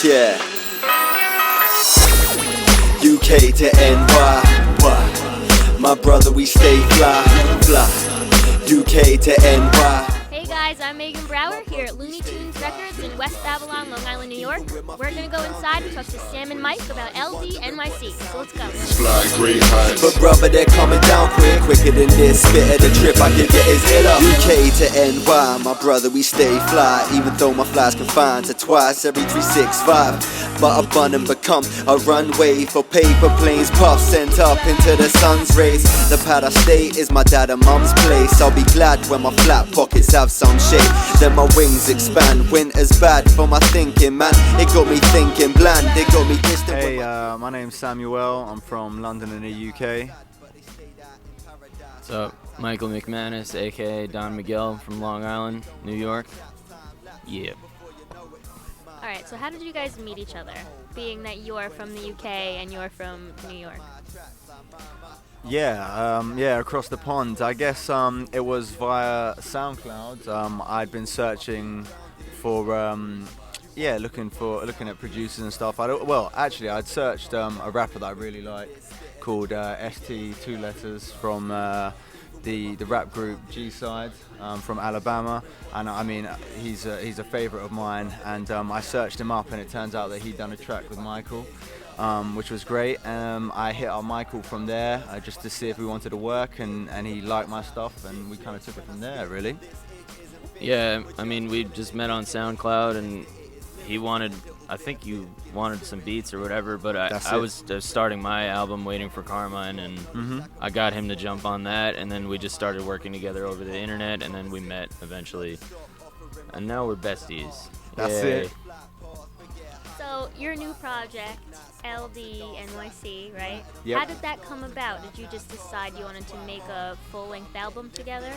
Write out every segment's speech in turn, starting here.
Yeah. UK to NY. My brother, we stay fly. UK to NY. Hey guys, I'm Meagan Brauer here at Looney Tunes Records in West Babylon, Long Island, New York. We're gonna go inside and talk to Sam and Mike about LDNYC. So let's go. But brother, they're coming down quicker than this. Spit at the trip, I can get his head up. UK to NY, my brother, we stay fly. Even though my fly's confined to twice every 365. But I bun and become a runway for paper planes, puff sent up into the sun's rays. The pad I stay is my dad and mum's place. I'll be glad when my flat pockets have some shape. Then my wings expand. Winter's bad for my thinking, man. It got me thinking bland. It got me distant. Hey, my name's SamueL. I'm from London in the UK. What's up? Michael McManus, aka Don Miguel from Long Island, New York. Yeah. Alright, so how did you guys meet each other? Being that you're from the UK and you're from New York. Yeah, across the pond. I guess it was via SoundCloud. I'd been searching for, looking at producers and stuff. I'd searched a rapper that I really like called ST, 2 letters, from the rap group G-Side from Alabama, and I mean he's a favorite of mine, and I searched him up, and it turns out that he'd done a track with Michael, which was great. I hit up Michael from there just to see if we wanted to work, and he liked my stuff, and we kind of took it from there, really. Yeah, I mean, we just met on SoundCloud, and I think you wanted some beats or whatever, but I was starting my album, Waiting For Carmine, and I got him to jump on that, and then we just started working together over the internet, and then we met eventually, and now we're besties. That's it. So your new project, LDNYC, right? Yep. How did that come about? Did you just decide you wanted to make a full-length album together?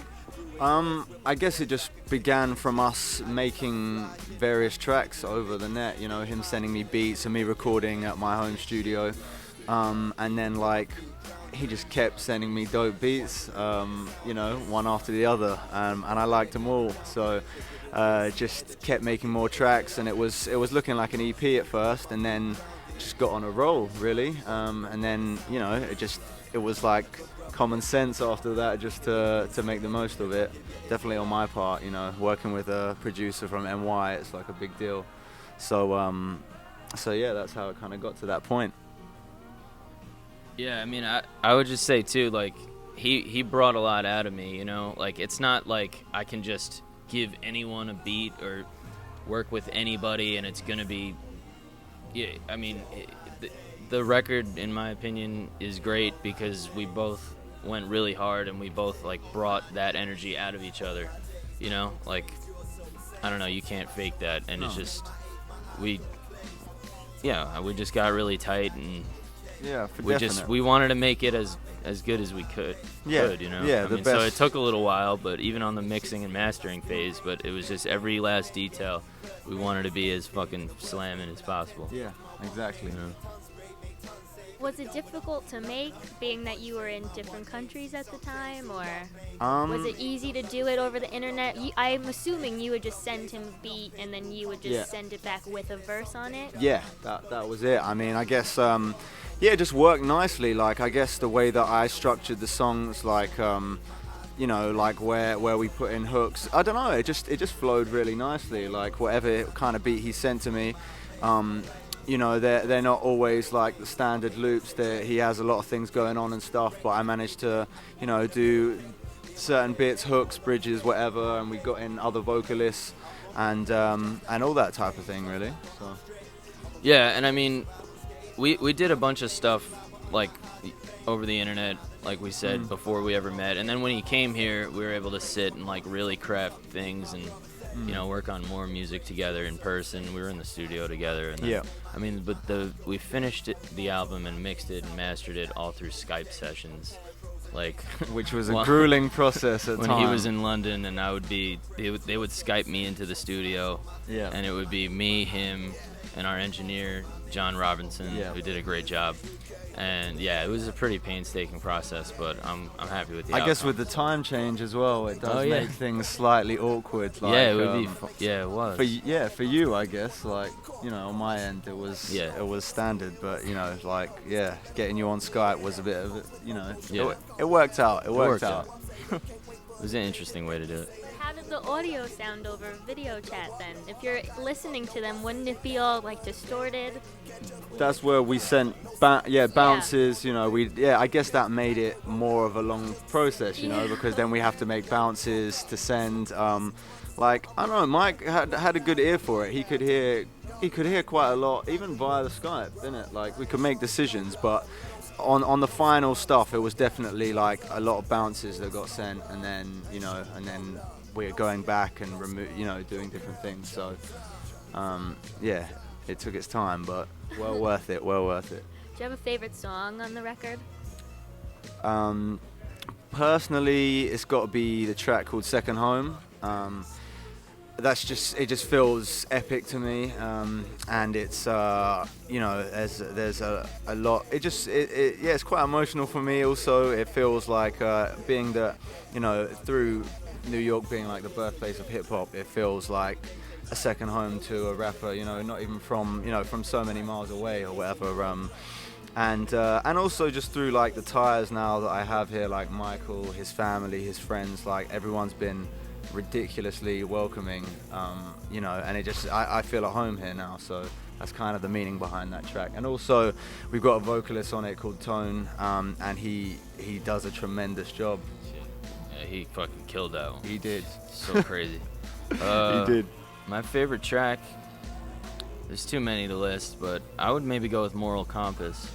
I guess it just began from us making various tracks over the net, you know, him sending me beats and me recording at my home studio, and then like he just kept sending me dope beats, you know, one after the other, and I liked them all, so just kept making more tracks, and it was looking like an EP at first, and then just got on a roll, really, and then, you know, it was like common sense after that, just to make the most of it. Definitely on my part, you know, working with a producer from NY, it's like a big deal. So yeah, that's how it kind of got to that point. Yeah, I mean, I would just say too, like he brought a lot out of me, you know, like it's not like I can just give anyone a beat or work with anybody and it's gonna be, yeah, I mean, the record, in my opinion, is great because we both went really hard and we both like brought that energy out of each other, you know, like I don't know, you can't fake that, and it's just we just got really tight, and we wanted to make it as good as we could, you know. Yeah, I mean, so it took a little while, but even on the mixing and mastering phase, but it was just every last detail we wanted to be as fucking slamming as possible. Yeah, exactly. You know? Was it difficult to make, being that you were in different countries at the time, or was it easy to do it over the internet? I'm assuming you would just send him a beat and then you would just send it back with a verse on it? Yeah, that was it. I mean, I guess, it just worked nicely. Like, I guess the way that I structured the songs, like, you know, like where we put in hooks, I don't know, it just flowed really nicely. Like, whatever kind of beat he sent to me, you know, they're not always like the standard loops. He has a lot of things going on and stuff, but I managed to, you know, do certain bits, hooks, bridges, whatever, and we got in other vocalists and all that type of thing, really. So. Yeah, and I mean, we did a bunch of stuff like over the internet, like we said, before we ever met, and then when he came here, we were able to sit and like really craft things and. You know, work on more music together in person. We were in the studio together, and then, I mean, but we finished the album and mixed it and mastered it all through Skype sessions, like which was a grueling process at when times. he was in London, and they would Skype me into the studio, and it would be me, him, and our engineer John Robinson, who did a great job. And yeah, it was a pretty painstaking process, but I'm happy with the outcome. I guess with the time change as well, it does make things slightly awkward. Like, yeah, it would be. It was. For you, I guess, like, you know, on my end, it was standard, but you know, like, getting you on Skype was a bit of, you know, it worked out. It worked out. It was an interesting way to do it. How did the audio sound over video chat then? If you're listening to them, wouldn't it be all like distorted? That's where we sent bounces. You know, I guess that made it more of a long process. You know, because then we have to make bounces to send. Like, I don't know, Mike had a good ear for it. He could hear quite a lot, even via the Skype, didn't it? Like, we could make decisions, but on the final stuff, it was definitely like a lot of bounces that got sent, and then we're going back and doing different things. So it took its time, but well worth it. Well worth it. Do you have a favorite song on the record? Personally, it's got to be the track called Second Home. It just feels epic to me, and it's there's a lot. It's quite emotional for me. Also, it feels like being that, you know, through New York being like the birthplace of hip hop, it feels like a second home to a rapper. You know, not even from so many miles away or whatever. And also just through like the ties now that I have here, like Michael, his family, his friends, like everyone's been ridiculously welcoming, and it just I feel at home here now, so that's kind of the meaning behind that track. And also we've got a vocalist on it called Tone, and he does a tremendous job. Yeah, he fucking killed that one. He did. So crazy. He did. My favorite track, there's too many to list, but I would maybe go with Moral Compass.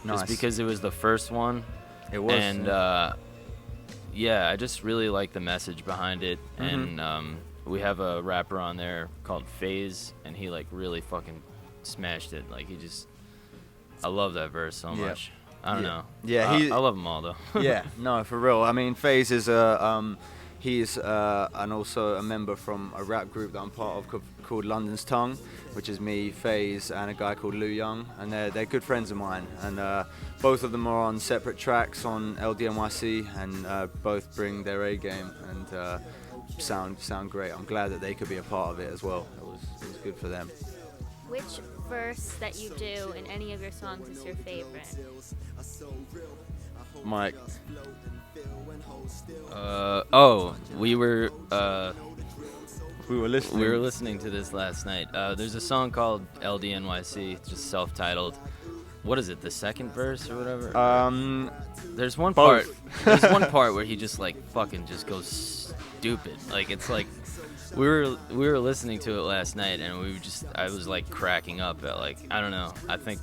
Nice. Just because it was the first one. It was. And I just really like the message behind it. Mm-hmm. And we have a rapper on there called FaZe, and he like really fucking smashed it. Like I love that verse so much. I don't know. Yeah, I love them all though. Yeah, no, for real. I mean, FaZe is he's and also a member from a rap group that I'm part of called London's Tongue, which is me, FaZe, and a guy called Lou Young, and they're good friends of mine. And both of them are on separate tracks on LDNYC, and both bring their A game and sound great. I'm glad that they could be a part of it as well. It was good for them. Which verse that you do in any of your songs is your favorite? Mike. We were listening. We were listening to this last night. There's a song called LDNYC, just self-titled. What is it? The second verse or whatever? There's one part. There's one part where he just like fucking just goes stupid. Like it's like we were listening to it last night, and I was like cracking up at like, I don't know. I think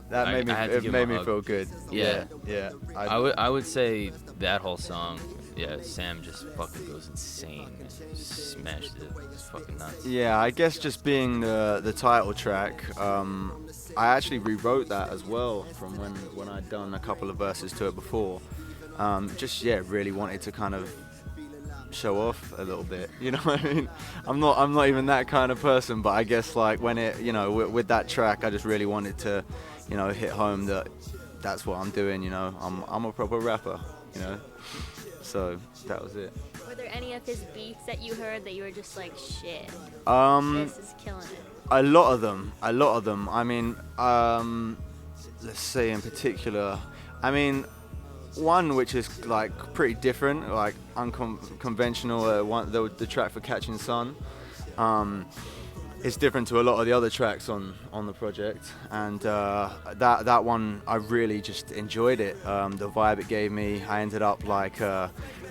that made me feel good. Yeah. I would say that whole song. Yeah, Sam just fucking goes insane. Just smashed it. It's fucking nuts. Yeah, I guess just being the title track, I actually rewrote that as well from when I'd done a couple of verses to it before. Really wanted to kind of show off a little bit, you know what I mean? I'm not even that kind of person, but I guess like when it, you know, with that track, I just really wanted to, you know, hit home that that's what I'm doing, you know. I'm a proper rapper, you know. So that was it. Were there any of his beats that you heard that you were just like, shit, this is killing it? A lot of them. I mean, let's say in particular, I mean, one which is like pretty different, like unconventional, the track for Catching Sun. It's different to a lot of the other tracks on the project, and that one I really just enjoyed it. The vibe it gave me. I ended up like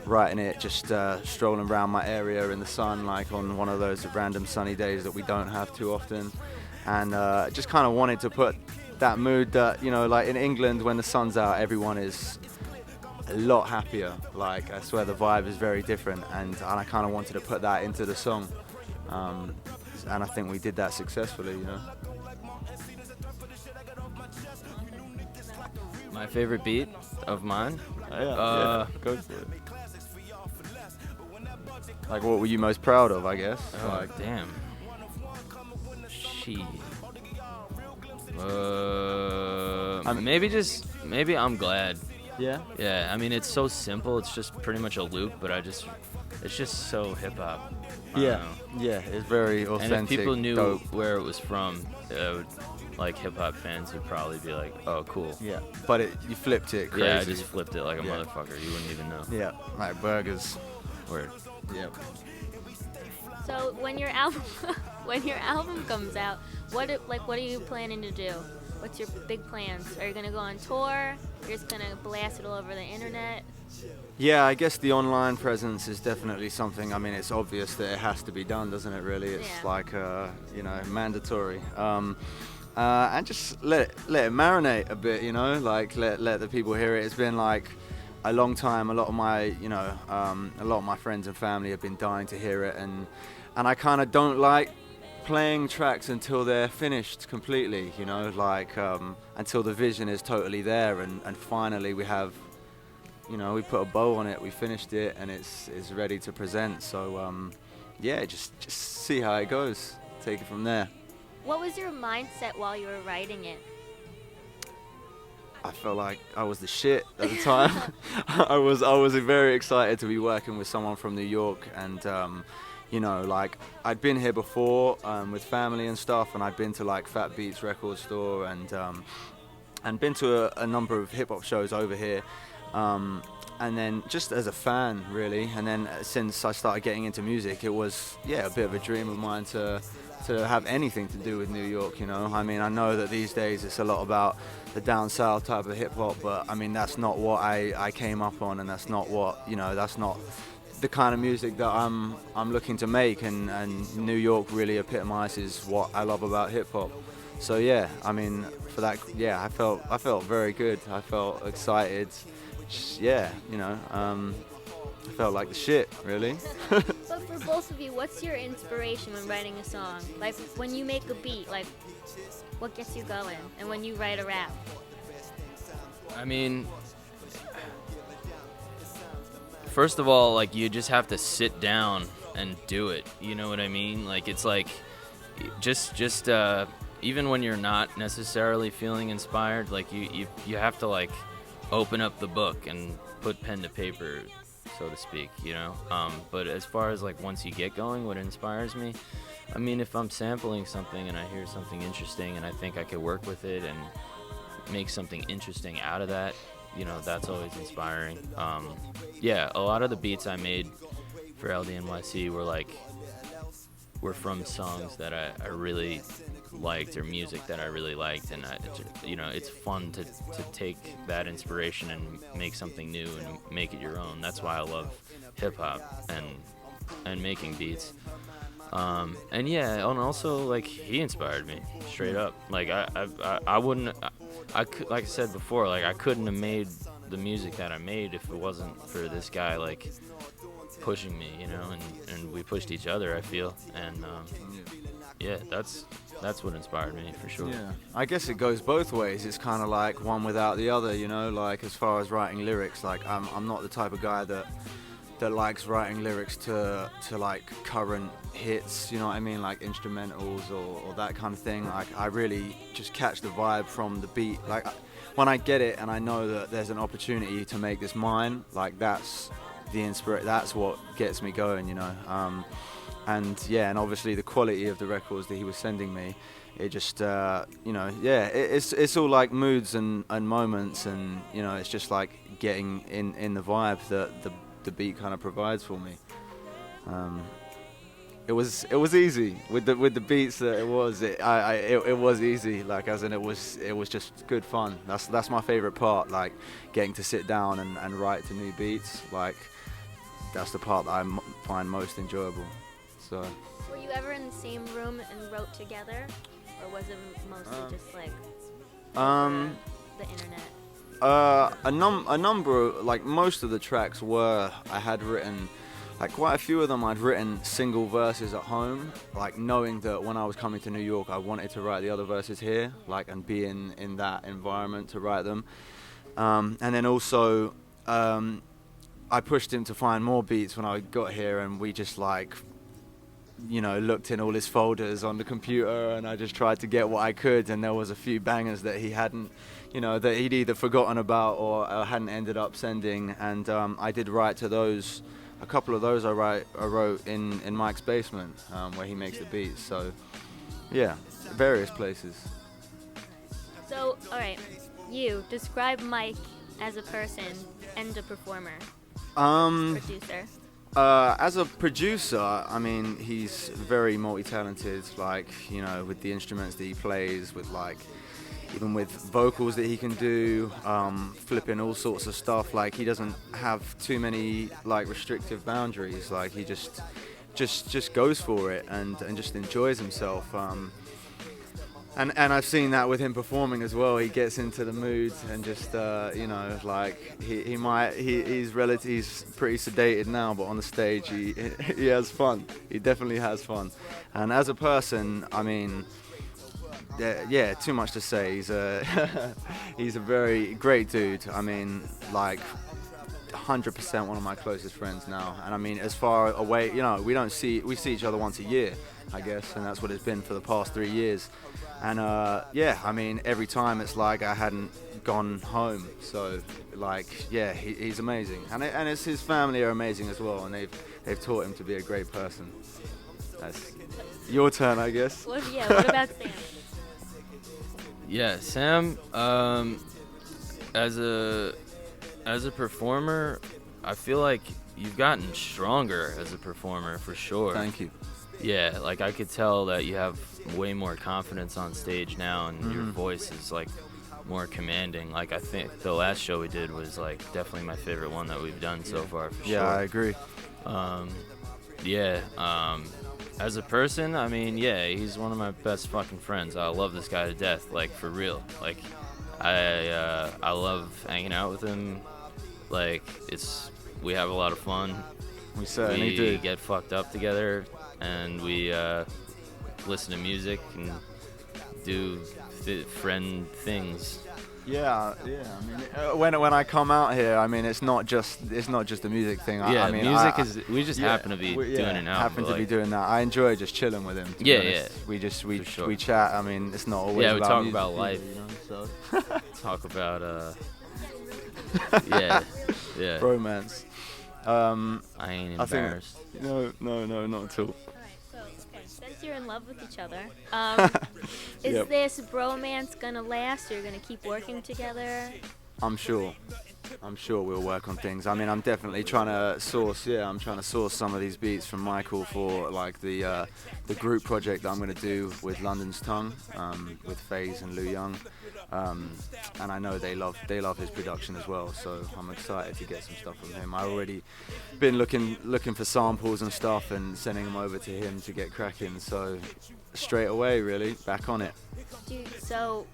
writing it just strolling around my area in the sun, like on one of those random sunny days that we don't have too often, and just kind of wanted to put that mood that, you know, like in England when the sun's out, everyone is a lot happier. Like I swear the vibe is very different, and I kind of wanted to put that into the song. And I think we did that successfully, you know. My favorite beat of mine? Yeah, go for it. Like, what were you most proud of, I guess? Oh, damn. Shit. Maybe I'm glad. Yeah. Yeah, I mean it's so simple. It's just pretty much a loop, but it's just so hip hop. Yeah. Yeah, it's very authentic. And if people knew dope. where it was from, like hip hop fans would probably be like, "Oh, cool." Yeah. But you flipped it crazy. Yeah, I just flipped it like a motherfucker. You wouldn't even know. Yeah, like burgers. Word. Yep. So when your album comes out, what are you planning to do? What's your big plans? Are you gonna go on tour? You're just gonna blast it all over the internet? Yeah, I guess the online presence is definitely something. I mean, it's obvious that it has to be done, doesn't it? Really, it's like mandatory. And just let it marinate a bit, like let the people hear it. It's been like a long time. A lot of my friends and family have been dying to hear it, and I kind of don't like playing tracks until they're finished completely, until the vision is totally there, and finally we have, we put a bow on it, we finished it, and it's ready to present. So just see how it goes, take it from there. What was your mindset while you were writing it? I felt like I was the shit at the time. I was very excited to be working with someone from New York, and I'd been here before with family and stuff, and I'd been to like Fat Beats record store and been to a number of hip hop shows over here, and then just as a fan really, and then since I started getting into music, it was a bit of a dream of mine to have anything to do with New York. I mean, I know that these days it's a lot about the down south type of hip hop, but I mean that's not what I came up on, and that's not what that's not the kind of music that I'm looking to make, and New York really epitomizes what I love about hip hop. So yeah, I mean for that, I felt very good. I felt excited. I felt like the shit, really. But for both of you, what's your inspiration when writing a song? Like when you make a beat, like what gets you going? And when you write a rap? I mean, first of all, like you just have to sit down and do it. You know what I mean? Like it's like just even when you're not necessarily feeling inspired, like you have to like open up the book and put pen to paper, so to speak, but as far as like once you get going, what inspires me, I mean, if I'm sampling something and I hear something interesting and I think I could work with it and make something interesting out of that, that's always inspiring. A lot of the beats I made for LDNYC were from songs that I really liked, or music that I really liked, and it's fun to take that inspiration and make something new and make it your own. That's why I love hip hop and making beats. And also like he inspired me straight up. Like I wouldn't, like I said before, like I couldn't have made the music that I made if it wasn't for this guy like pushing me, and we pushed each other, I feel, and that's what inspired me for sure. Yeah, I guess it goes both ways. It's kind of like one without the other, like as far as writing lyrics, like I'm not the type of guy that likes writing lyrics to like current hits, you know what I mean, like instrumentals or that kind of thing. Like I really just catch the vibe from the beat. Like when I get it and I know that there's an opportunity to make this mine, like that's that's what gets me going, and obviously the quality of the records that he was sending me, it just it's all like moods and moments, and it's just like getting in the vibe that the beat kind of provides for me. It was easy with the beats that it was easy, like as in it was just good fun. That's my favorite part, like getting to sit down and write to new beats. Like that's the part that I find most enjoyable. So were you ever in the same room and wrote together, or was it mostly just like the internet? A number of, like most of the tracks I had written, like quite a few of them I'd written single verses at home, like knowing that when I was coming to New York I wanted to write the other verses here, like, and be in that environment to write them. And then also I pushed him to find more beats when I got here, and we just like looked in all his folders on the computer, and I just tried to get what I could, and there was a few bangers that he hadn't, that he'd either forgotten about or hadn't ended up sending, and I did write to those. A couple of those I wrote in Mike's basement, where he makes the beats. So, yeah, various places. So, all right, you describe Mike as a person and a performer. Producer. As a producer, I mean, he's very multi-talented, like, with the instruments that he plays, with like, even with vocals that he can do, flipping all sorts of stuff. Like, he doesn't have too many like restrictive boundaries. Like, he just goes for it and just enjoys himself. And I've seen that with him performing as well. He gets into the mood and just like he's pretty sedated now, but on the stage he has fun. He definitely has fun. And as a person, I mean, yeah, too much to say. He's a very great dude. I mean, like 100% one of my closest friends now. And I mean, as far away, we see each other once a year, I guess, and that's what it's been for the past 3 years. And yeah, I mean, every time it's like I hadn't gone home. So like, yeah, he's amazing, and it's his family are amazing as well, and they've taught him to be a great person. That's your turn, I guess. What about Sam? Yeah, Sam, as a performer, I feel like you've gotten stronger as a performer for sure. Thank you. Yeah, like I could tell that you have way more confidence on stage now, and your voice is like more commanding. Like, I think the last show we did was like definitely my favorite one that we've done so far, for sure. Yeah, I agree. As a person, I mean, yeah, he's one of my best fucking friends. I love this guy to death, like, for real. Like, I love hanging out with him. Like, we have a lot of fun. We certainly do. We get fucked up together, and we listen to music and do friend things. Yeah. I mean, when I come out here, I mean, it's not just a music thing. Yeah, I mean, we just happen to be doing it now. Happen to be doing that. I enjoy just chilling with him. Yeah. We chat. I mean, it's not always. Yeah, we talk music, about life. So. Talk about yeah. Romance. I ain't embarrassed. No, not at all. Since you're in love with each other, is this bromance gonna last? Or you're gonna keep working together? I'm sure we'll work on things. I mean, I'm definitely trying to source some of these beats from Michael for like the group project that I'm gonna do with London's Tongue, with FaZe and Lou Young. And I know they love his production as well, so I'm excited to get some stuff from him. I've already been looking for samples and stuff and sending them over to him to get cracking, so straight away, really, back on it. So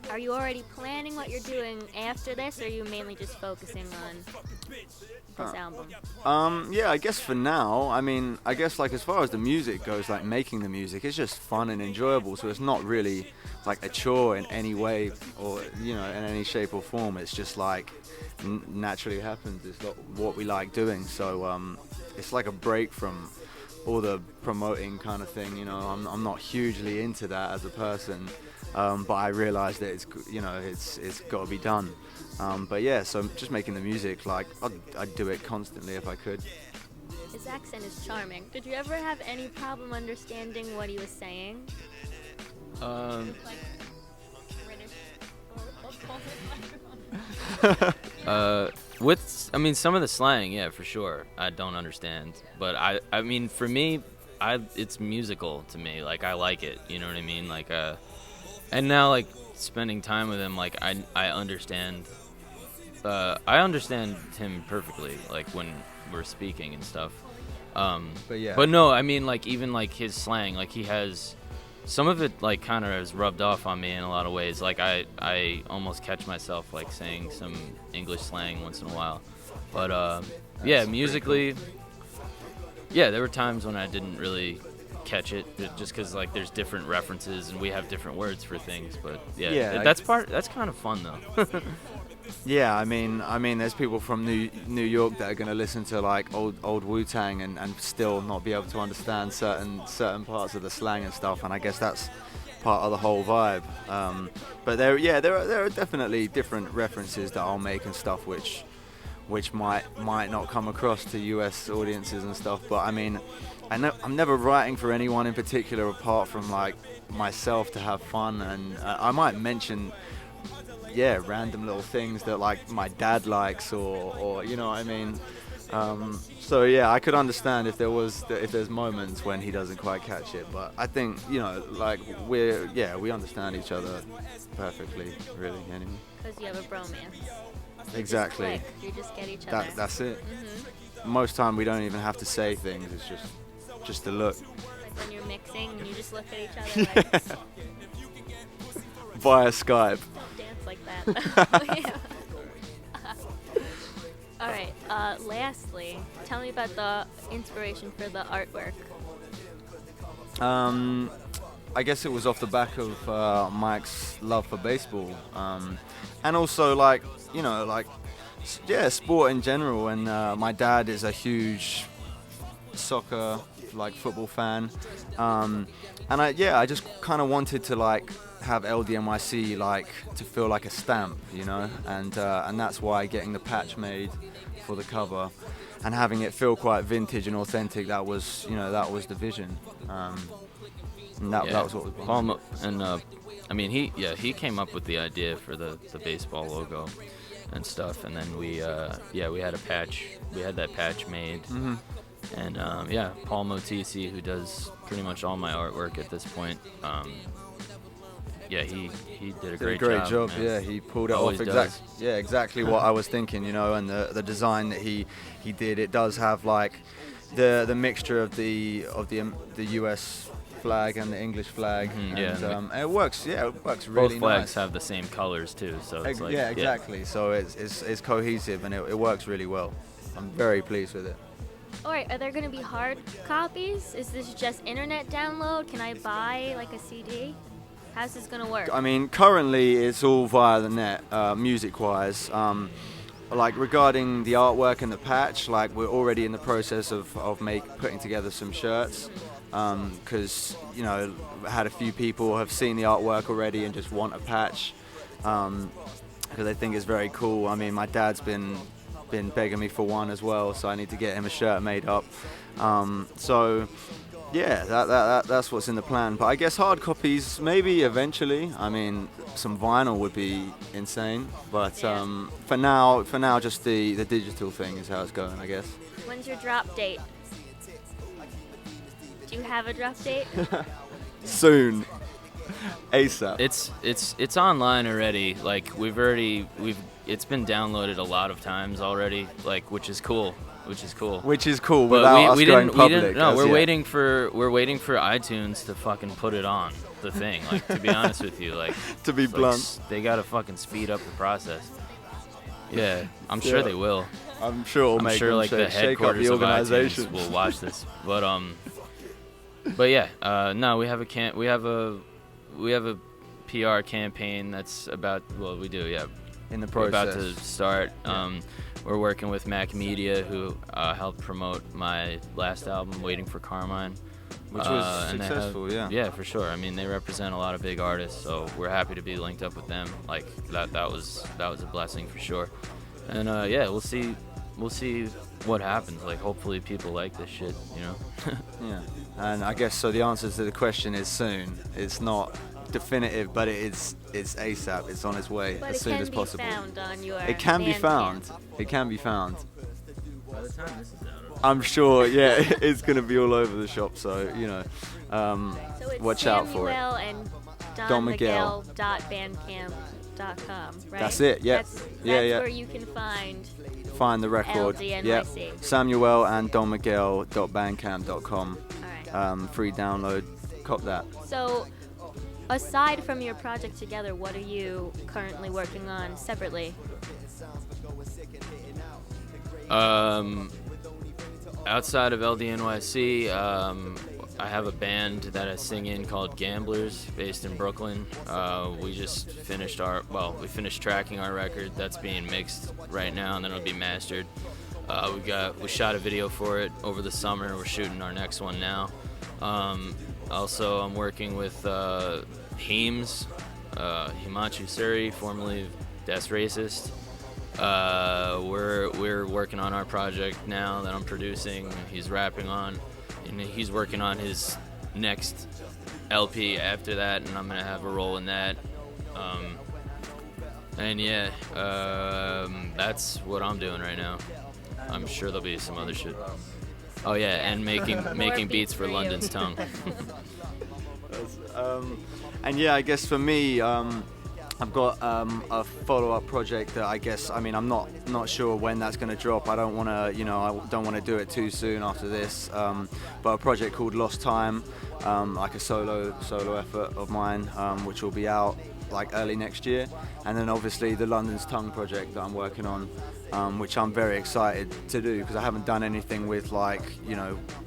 are you already planning what you're doing after this, or are you mainly just focusing on this album? Yeah, I guess for now, I mean, I guess like as far as the music goes, like making the music, it's just fun and enjoyable, so it's not really like a chore in any way or, in any shape or form. It's just like naturally happens. It's not what we like doing, so it's like a break from all the promoting kind of thing. I'm not hugely into that as a person, but I realize that it's got to be done. But yeah, so just making the music, like I'd do it constantly if I could. His accent is charming. Did you ever have any problem understanding what he was saying? With some of the slang, yeah, for sure, I don't understand. But I mean, for me, it's musical to me. Like, I like it. You know what I mean? Like, and now, like, spending time with him, like, I understand. I understand him perfectly, like, when we're speaking and stuff. But no, I mean, like, even like his slang, like, he has. Some of it, like, kind of has rubbed off on me in a lot of ways. Like, I almost catch myself, like, saying some English slang once in a while. But, yeah, musically, yeah, there were times when I didn't really catch it, just because, like, there's different references and we have different words for things. But, yeah, that's kind of fun, though. Yeah, I mean, there's people from New York that are gonna listen to like old Wu-Tang and still not be able to understand certain parts of the slang and stuff, and I guess that's part of the whole vibe. But there are definitely different references that I'll make and stuff which might not come across to US audiences and stuff. But I mean, I'm never writing for anyone in particular apart from like myself to have fun, and I might mention random little things that like my dad likes or you know what I mean. So yeah, I could understand if there's moments when he doesn't quite catch it, but I think, you know, like we understand each other perfectly, really, anyway. Because you have a bromance. Exactly. You just get each other. That's it. Mm-hmm. Most time we don't even have to say things. It's just a look. Like when you're mixing and you just look at each other like via Skype. Don't dance like that. All right. Lastly, tell me about the inspiration for the artwork. I guess it was off the back of Mike's love for baseball, and also like, you know, like sport in general. And my dad is a huge soccer, like football fan, and I just kind of wanted to like have LDNYC like to feel like a stamp, you know, and that's why getting the patch made for the cover and having it feel quite vintage and authentic, that was the vision. And that was what we wanted. Paul and I mean he came up with the idea for the baseball logo and stuff, and then we had that patch made. Mm-hmm. And Paul Motisi, who does pretty much all my artwork at this point, he did a great job. Yeah, he pulled it Always off exactly what I was thinking, you know. And the design that he did, it does have like the mixture of the US flag and the English flag. Mm-hmm, and it works. Yeah, it works Both really flags nice. have the same colors too, so it's like exactly. So it's cohesive and it works really well. I'm very pleased with it. Alright, are there going to be hard copies? Is this just internet download? Can I buy like a CD? How's this going to work? I mean, currently it's all via the net, music-wise. Like regarding the artwork and the patch, like we're already in the process of putting together some shirts. Because, you know, I had a few people have seen the artwork already and just want a patch because they think it's very cool. I mean, my dad's been begging me for one as well, so I need to get him a shirt made up. So yeah, that's what's in the plan. But I guess hard copies maybe eventually. I mean, some vinyl would be insane, but for now just the digital thing is how it's going, I guess. When's your drop date? Do you have a drop date? Soon. ASAP. It's online already. Like it's been downloaded a lot of times already. Like which is cool. But But we didn't. No, we're waiting for iTunes to fucking put it on the thing. Like to be honest with you, like to be blunt, they gotta fucking speed up the process. Yeah, I'm sure they will. I'm sure like the headquarters of iTunes will watch this. But yeah, no, we have a PR campaign that's about, well, we do, yeah. In the process. We're about to start. We're working with Mac Media, who helped promote my last album, Waiting For Carmine. Which was successful, yeah. Yeah, for sure. I mean, they represent a lot of big artists, so we're happy to be linked up with them. Like, that was a blessing for sure. And we'll see what happens. Like, hopefully people like this shit, you know? Yeah. And I guess so the answer to the question is soon. It's not definitive, but it's ASAP. It's on its way as soon as possible. It can be found on your It can be found. By the time this is out, I'm sure, yeah, it's going to be all over the shop, so, you know, so it's watch out for it. SamueL and Don Miguel.bandcamp.com, right? That's it, yeah. That's where you can find the record. LDNYC. Yep. SamueL and Don Miguel.bandcamp.com. All right. Free download. Cop that. So, aside from your project together, what are you currently working on separately? Outside of LDNYC, I have a band that I sing in called Gamblers, based in Brooklyn. We just finished we finished tracking our record. That's being mixed right now, and then it'll be mastered. We shot a video for it over the summer. We're shooting our next one now. Also, I'm working with Heems, Himanshu Suri, formerly That's Racist. We're working on our project now that I'm producing. He's rapping on, and he's working on his next LP after that, and I'm gonna have a role in that. And yeah, that's what I'm doing right now. I'm sure there'll be some other shit. Oh yeah, and making beats for London's Tongue. And yeah, I guess for me, I've got a follow-up project that I'm not sure when that's going to drop. I don't want to do it too soon after this. But a project called Lost Time, like a solo effort of mine, which will be out like early next year. And then obviously the London's Tongue project that I'm working on, which I'm very excited to do because I haven't done anything with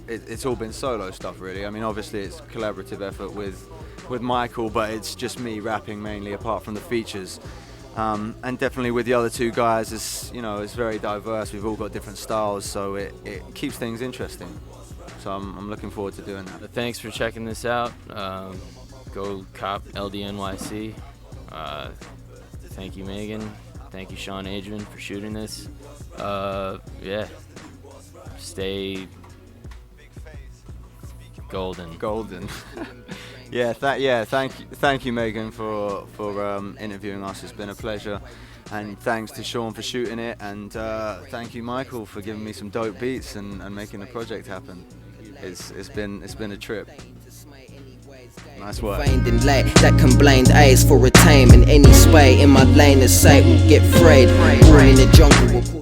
it's all been solo stuff really. I mean, obviously it's a collaborative effort with Michael, but it's just me rapping mainly apart from the features. And definitely with the other two guys, it's very diverse. We've all got different styles, so it keeps things interesting. So I'm looking forward to doing that. Thanks for checking this out. Go cop LDNYC. Thank you, Meagan. Thank you, Sean Ageman, for shooting this. Yeah. Stay golden. Golden. Yeah, thank you, Meagan, for interviewing us. It's been a pleasure, and thanks to Sean for shooting it, and thank you, Michael, for giving me some dope beats and making the project happen. It's been a trip. Nice work. That can blind eyes for a time in any sway. In my line of sight will get frayed. Born in the jungle.